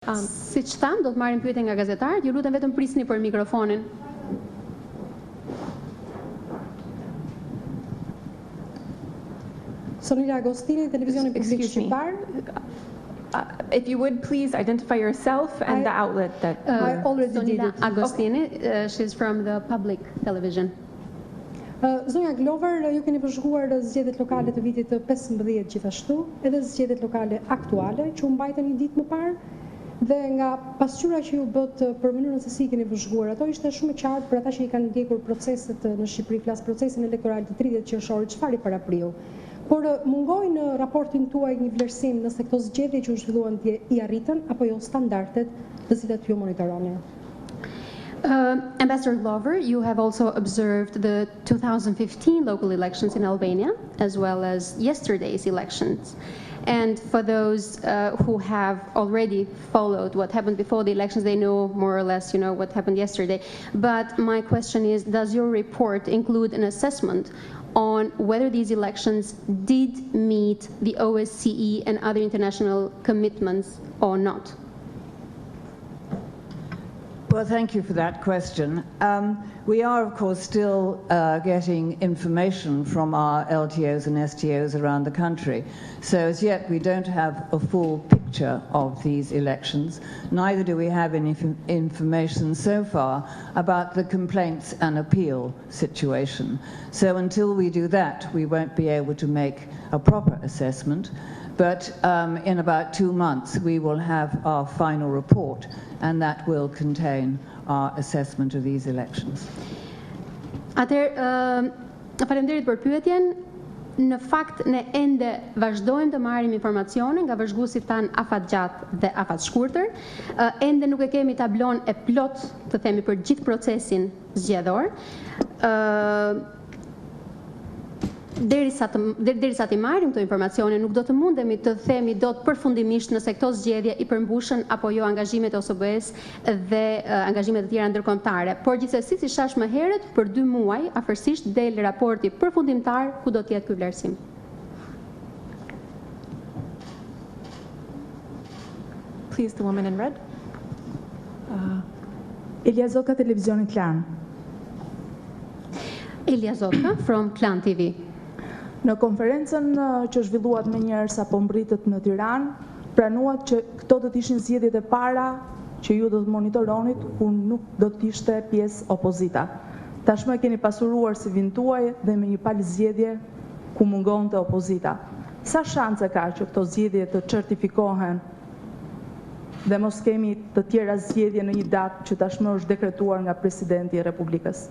Siç tham, do të marrim pyetje nga gazetarët, ju lutem vetëm prisni për mikrofonin. Sonila Agostini, televizioni publik shqiptar. If you would please identify yourself and the outlet that I already did Sonila it. Agostini, she's from the public television. Zonja Glover, ju keni vëzhguar zgjedhjet lokale të vitit 15 gjithashtu, edhe zgjedhjet lokale aktuale që u mbajtën një ditë më parë, dhe nga pasqyra që ju bët për mënyrën se si keni vëzhguar, ato ishte shumë e qartë për ata që i kanë ndjekur proceset në Shqipëri, flas procesin elektoral të 30 qershorit, çfarë i parapriu. Por mungoi në raportin tuaj një vlerësim nëse këto zgjedhje që u zhvilluan dje i arritën apo jo standardet të cilat ju monitoroni. Ambassador Glover, you have also observed the 2015 local elections in Albania, as well as yesterday's elections. And for those who have already followed what happened before the elections, they know more or less, what happened yesterday. But my question is, does your report include an assessment on whether these elections did meet the OSCE and other international commitments or not? Well, thank you for that question. We are, of course, still getting information from our LTOs and STOs around the country. So as yet, we don't have a full picture of these elections. Neither do we have any information so far about the complaints and appeal situation. So until we do that, we won't be able to make a proper assessment. But in about 2 months, we will have our final report, and that will contain our assessment of these elections. Faleminderit për pyetjen. Në fakt, ne ende vazhdojmë të marrim informacione nga vëzhguesit tanë afatgjatë dhe afatshkurtër. Ende nuk e kemi tablon e plot, të themi, për gjithë procesin zgjedhor. Derisa të marrim këto informacione, nuk do të mundemi të themi dot përfundimisht nëse këto zgjedhje i përmbushën apo jo angazhimet e OSBE-s dhe angazhimet të tjera ndërkombëtare. Por gjithsesi, si thash më herët, për 2 muaj afërsisht del raporti përfundimtar ku do të jetë ky vlerësim. please the woman in red. Elia Zoka, televizioni Klan. Elia Zoka from Klan TV. Në konferencën që zhvilluat më njëherë sapo mbritët në Tiranë, pranuat që këto do të ishin zgjedhjet e para që ju do të monitoronit ku nuk do të ishte pjesë opozita. Tashmë keni pasuruar si vin tuaj dhe me një palë zgjedhje ku mungonte opozita. Sa shanse ka që këto zgjedhje të certifikohen dhe mos kemi të tjera zgjedhje në një datë që tashmë është dekretuar nga Presidenti i Republikës?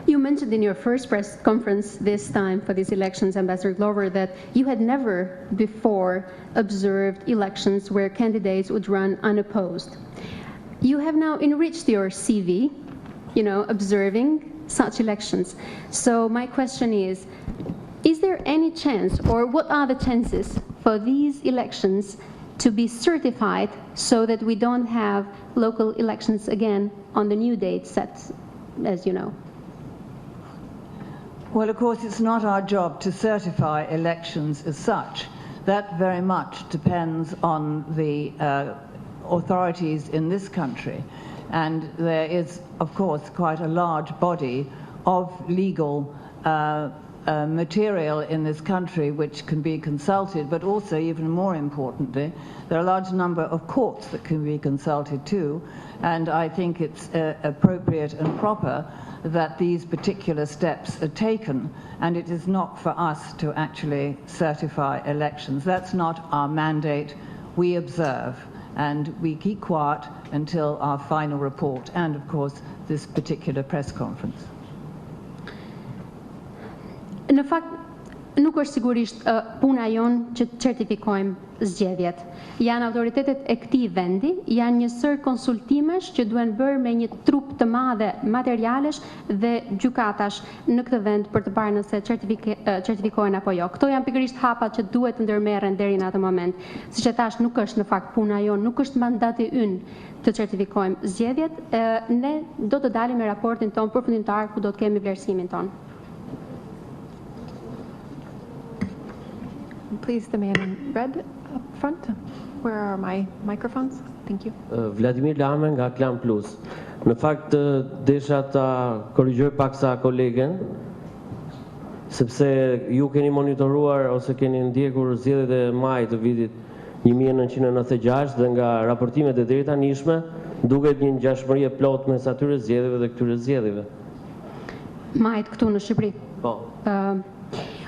You mentioned in your first press conference this time for these elections, Ambassador Glover, that you had never before observed elections where candidates would run unopposed. You have now enriched your CV, observing such elections. So my question is there any chance, or what are the chances for these elections to be certified so that we don't have local elections again on the new date set, as you know? Well, of course, it's not our job to certify elections as such. That very much depends on the authorities in this country. And there is, of course, quite a large body of legal material in this country which can be consulted, but also, even more importantly, there are a large number of courts that can be consulted too. And I think it's appropriate and proper that these particular steps are taken, and it is not for us to actually certify elections. That's not our mandate. We observe, and we keep quiet until our final report, and of course this particular press conference. Në fakt, nuk është sigurisht puna jonë që të certifikojmë zgjedhjet. Janë autoritetet e këtij vendi, janë një sër konsultimesh që duhen bërë me një trup të madhe materialesh dhe gjykatash në këtë vend për të parë nëse certifikohen apo jo. Këto janë pikërisht hapat që duhet të ndërmerren deri në atë moment. Siç e thash, nuk është në fakt puna jonë, nuk është mandati ynë të certifikojmë zgjedhjet. Ne do të dalim me raportin ton përfundimtar ku do të kemi vlerësimin ton. Please the man in red up front. Where are my microphones? Thank you. Vladimir Lame nga Klan Plus. Në fakt desha ta korrigjoj paksa kolegen, sepse ju keni monitoruar ose keni ndjekur zgjedhjet e majit të vitit 1996 dhe nga raportimet e deri tanishme duket një ngjashmëri e plotë mes atyre zgjedhjeve dhe këtyre zgjedhjeve. Majt këtu në Shqipëri. Po.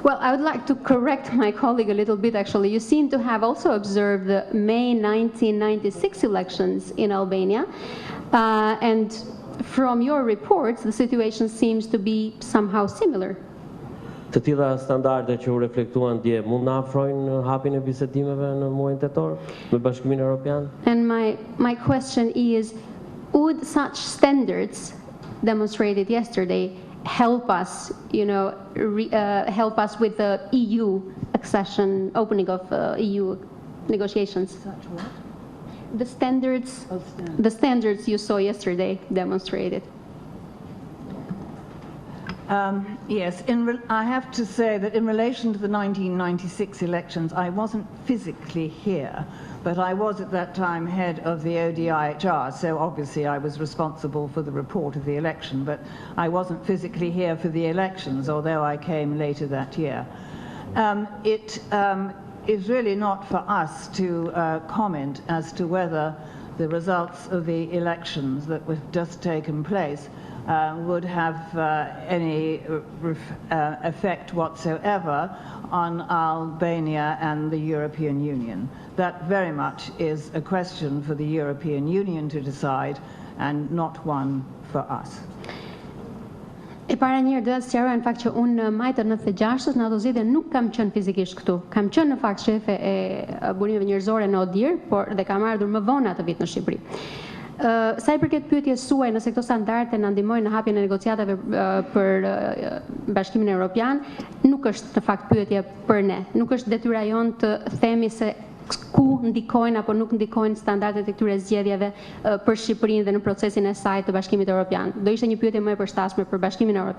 Well, I would like to correct my colleague a little bit, actually. You seem to have also observed the May 1996 elections in Albania. And from your reports, the situation seems to be somehow similar. Të tilla standarde që u reflektuan dje, mund na afrojnë hapjen e bisedimeve në muajin tetor me Bashkimin Evropian? And my question is, would such standards demonstrated yesterday help us, help us with the EU accession, opening of EU negotiations? Such what? The standards, the standards you saw yesterday demonstrated. Yes, I have to say that in relation to the 1996 elections, I wasn't physically here, but I was at that time head of the ODHR, so obviously I was responsible for the report of the election, but I wasn't physically here for the elections, although I came later that year. It is really not for us to comment as to whether the results of the elections that have just taken place would have any effect whatsoever on Albania and the European Union. That very much is a question for the European Union to decide and not one for us. E para njëherë do të sqaroj në fakt që unë në maj të 96-s në ato zgjedhje nuk kam qenë fizikisht këtu. Kam qenë në fakt shefe e burimeve njerëzore në ODHIR, por dhe kam ardhur më vonë atë vit në Shqipëri. Sa i përket pyetjes suaj nëse këto standarde na ndihmojnë në hapjen e negociatave për Bashkimin Evropian, nuk është në fakt pyetje për ne. Nuk është detyra jonë të themi se ku ndikojnë apo nuk ndikojnë standardet e këtyre zgjedhjeve për Shqipërinë dhe në procesin e saj të Bashkimit Evropian. Do ishte një pyetje më e përshtatshme për Bashkimin Evropian.